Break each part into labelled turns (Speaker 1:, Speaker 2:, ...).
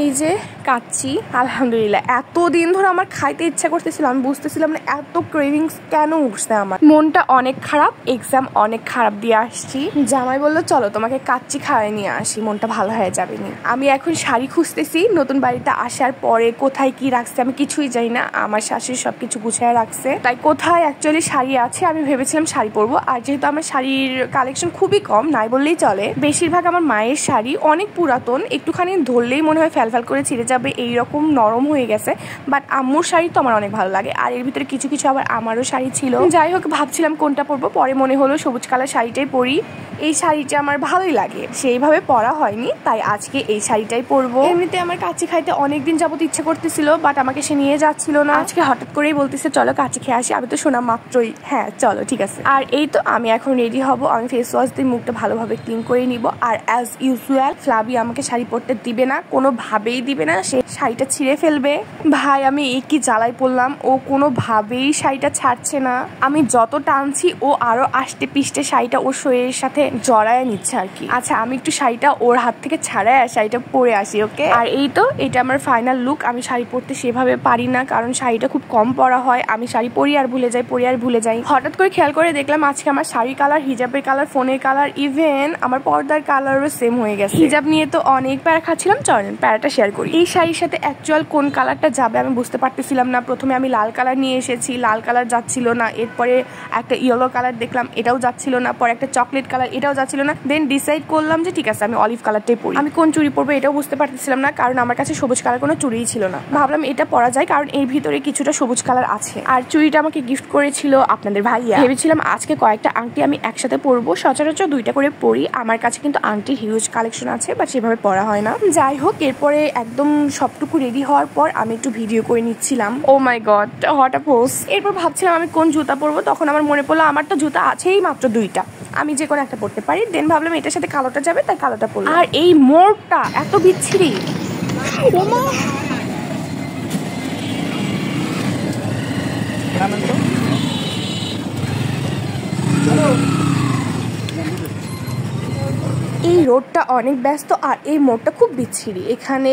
Speaker 1: এই যে কাচ্চি, আলহামদুলিল্লাহ এতদিন ধরে আমার খাইতে ইচ্ছা করতেছিল, আমি বুঝতেছিলাম না এত ক্রেভিংস কেন উঠছে আমার। মনটা অনেক খারাপ, এক্সাম অনেক খারাপ দিয়ে আসছি। জামাই বললো চলো তোমাকে কাচ্চি খাওয়াই নিয়ে আসি, মনটা ভালো হয়ে যাবে নি। আমি এখন শাড়ি খুঁজতেছি, নতুন বাড়িতে আসার পরে কোথায় কি রাখছে আমি কিছুই জানি না। আমার শাশুড়ি সবকিছু গুছিয়ে রাখছে, তাই কোথায় অ্যাকচুয়ালি শাড়ি আছে আমি ভেবেছিলাম শাড়ি পরবো। আর যেহেতু আমার শাড়ির কালেকশন খুবই কম, নাই বললেই চলে, বেশিরভাগ আমার মায়ের শাড়ি অনেক পুরাতন, একটুখানি ধরলেই মনে হয় ফ্যাল করে ছিঁড়ে যাবে, এইরকম নরম হয়ে গেছে। বাট আম্মুর শাড়ি তো আমার অনেক ভালো লাগে, আর এর ভিতরে কিছু কিছু আবার আমারও শাড়ি ছিল। যাই হোক ভাবছিলাম কোনটা পরবো, পরে মনে হলো সবুজ কালার শাড়িটাই পরি। এই শাড়িটা আমার ভালোই লাগে, সেইভাবে পরা হয়নি, তাই আজকে এই শাড়িটাই পরবো। এমনিতে আমার কাচ্চি খাইতে অনেকদিন যাবত ইচ্ছা করতেছিল, বাট আমাকে সে নিয়ে যাচ্ছিল না। আজকে হঠাৎ করেই বলতেছে চলো কাচ্চি খেয়ে আসি। আমি তো শোনা মাত্রই হ্যাঁ চলো ঠিক আছে। আর এই তো আমি এখন রেডি হব, আমি ফেস ওয়াশ দিয়ে মুখটা ভালোভাবে ক্লিন করে নিব। আর অ্যাজ ইউজুয়াল ফ্লাবি আমাকে শাড়ি পরতে দিবে না, কোনোভাবেই দিবে না, সে শাড়িটা ছিঁড়ে ফেলবে। ভাই আমি এই কি জ্বালাই পড়লাম, ও কোনোভাবেই শাড়িটা ছাড়ছে না। আমি যত টানছি ও আরো আষ্টে পিষ্টে শাড়িটা ওর শরীরের সাথে জড়ায় নিচ্ছে আর কি। আচ্ছা আমি একটু শাড়িটা ওর হাত থেকে ছাড়াই শাড়িটা পরে আসি, ওকে। আর এই তো এটা আমার ফাইনাল লুক। আমি শাড়ি পরতে সেভাবে পারি না, কারণ শাড়িটা খুব কম পরা হয়, আমি শাড়ি পরি আর ভুলে যাই। হঠাৎ করে খেয়াল করে দেখলাম আজকে আমার শাড়ি কালার, হিজাবের কালার, ফোনের কালার, ইভেন আমার পর্দার কালারও সেম হয়ে গেছে। হিজাব নিয়ে তো অনেক প্যারা খাচ্ছিলাম, চলেন প্যারাটা শেয়ার করি। এই শাড়ির সাথে অ্যাকচুয়াল কোন কালারটা যাবে আমি বুঝতে পারতেছিলাম না। প্রথমে আমি লাল কালার নিয়ে এসেছি, লাল কালার যাচ্ছিল না। এরপরে একটা ইয়েলো কালার দেখলাম, এটাও যাচ্ছিল না। পরে একটা চকলেট কালার, এটাও যাচ্ছিল না। দেন ডিসাইড করলাম যে ঠিক আছে আমি অলিভ কালারটাই পরি। আমি কোন চুড়ি পরবো এটাও বুঝতে পারতেছিলাম না, কারণ আমার কাছে সবুজ কালার কোনো চুড়িই ছিল না। ভাবলাম এটা পরা যায়, কারণ এর ভিতরে কিছুটা সবুজ কালার আছে। আর চুড়িটা আমাকে গিফট করেছিল আপনাদের ভাইয়া। ভেবেছিলাম আজকে কয়েকটা আংটি আমি একসাথে পরবো, সচরাচর দুইটা করে পরি। আমার কাছে কিন্তু আংটির হিউজ কালেকশন আছে, বাট সেভাবে পরা হয় না। যাই হোক এরপরে একদম সবটুকু রেডি হওয়ার পর আমি একটু ভিডিও করে নিচ্ছিলাম। ও মাই গড হোয়াট আ পোজ। এরপর ভাবছিলাম আমি কোন জুতা পরবো, তখন আমার মনে পড়লো আমার তো জুতা আছেই মাত্র দুইটা, আমি যে কোনো একটা পরতে পারি। দেন ভাবলাম এটার সাথে কালোটা যাবে, তাই কালোটা পরলাম। আর এই মোড়টা এত বিচ্ছিরি, এই রোডটা অনেক ব্যস্ত আর এই মোড়টা খুব বিচ্ছিরি। এখানে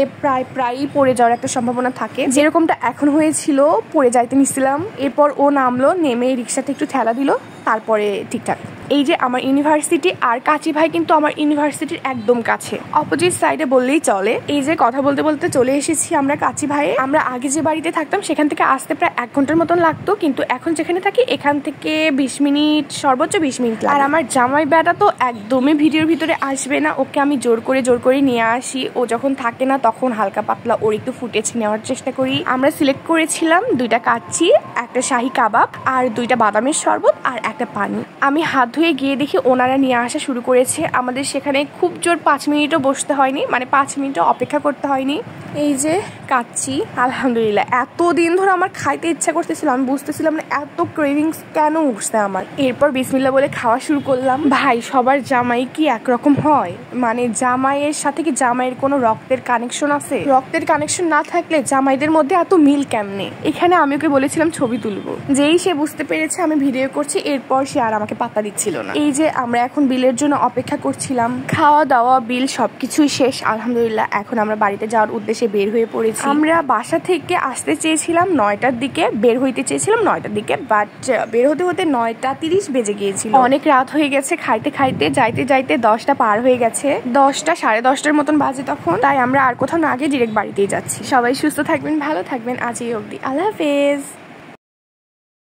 Speaker 1: প্রায়ই পড়ে যাওয়ার একটা সম্ভাবনা থাকে, যেরকমটা এখন হয়েছিল। পড়ে যাইতে নিছিলাম, এরপর ও নামলো, নেমে রিক্সাতে একটু ঠেলা দিল, তারপরে ঠিকঠাক। এই যে আমার ইউনিভার্সিটি, আর কাচি ভাই কিন্তু আমার ইউনিভার্সিটির একদম কাছে, অপোজিট সাইডে বললেই চলে। এই যে কথা বলতে বলতে চলে এসেছি আমরা কাচি ভাই। আমরা আগে যে বাড়িতে থাকতাম সেখান থেকে আসতে প্রায় 1 ঘন্টার মতন লাগতো, কিন্তু এখন যেখানে থাকি এখান থেকে 20 মিনিট, সর্বোচ্চ 20 মিনিট লাগে। আর আমার জামাই বেটা তো একদমই ভিডিওর ভিতরে আসবে না, ওকে আমি জোর করে নিয়ে আসি। ও যখন থাকে না তখন হালকা পাতলা ওর একটু ফুটেজ নেওয়ার চেষ্টা করি। আমরা সিলেক্ট করেছিলাম 2টা কাচ্চি, একটা শাহি কাবাব, আর 2টা বাদামের শরবত, আর একটা পানি। আমি হাত ধুয়ে গিয়ে দেখি ওনারা নিয়ে আসা শুরু করেছে। আমাদের সেখানে খুব জোর 5 মিনিটও বসতে হয়নি, মানে 5 মিনিটও অপেক্ষা করতে হয়নি। এই যে কাচ্চি, আলহামদুলিল্লাহ এতদিন ধরে আমার খাইতে ইচ্ছা করতেছিল, আমি বুঝতেছিলাম না এত ক্রেভিংস কেন উঠছে আমার। এরপর বিসমিল্লাহ বলে খাওয়া শুরু করলাম। ভাই সবার জামাই কি একরকম হয়? মানে জামাইয়ের সাথে কি জামাইয়ের কোনো রক্তের কানেকশন আছে? রক্তের কানেকশন না থাকলে জামাইদের মধ্যে এত মিল কেমনে? এখানে আমি ওকে বলেছিলাম ছবি তুলবো, যেই সে বুঝতে পেরেছে আমি ভিডিও করছি, এরপর সে আর আমাকে পাত্তা দিচ্ছিল না। এই যে আমরা এখন বিলের জন্য অপেক্ষা করছিলাম, খাওয়া দাওয়া বিল সবকিছুই শেষ আলহামদুলিল্লাহ। এখন আমরা বাড়িতে যাওয়ার উদ্দেশ্যে বের হয়ে পড়েছি। আমরা বাসা থেকে আসতে চেয়েছিলাম 9টার দিকে, বের হইতে চেয়েছিলাম 9টার দিকে, বাট বের হতে 9:30 বেজে গিয়েছিল। অনেক রাত হয়ে গেছে, খাইতে যাইতে 10টা পার হয়ে গেছে, 10টা 10:30টার মতন বাজে তখন। তাই আমরা আর কোথাও না গিয়ে ডিরেক্ট বাড়িতেই যাচ্ছি। সবাই সুস্থ থাকবেন, ভালো থাকবেন, আজ এই অবধি, আল্লাহ হাফেজ।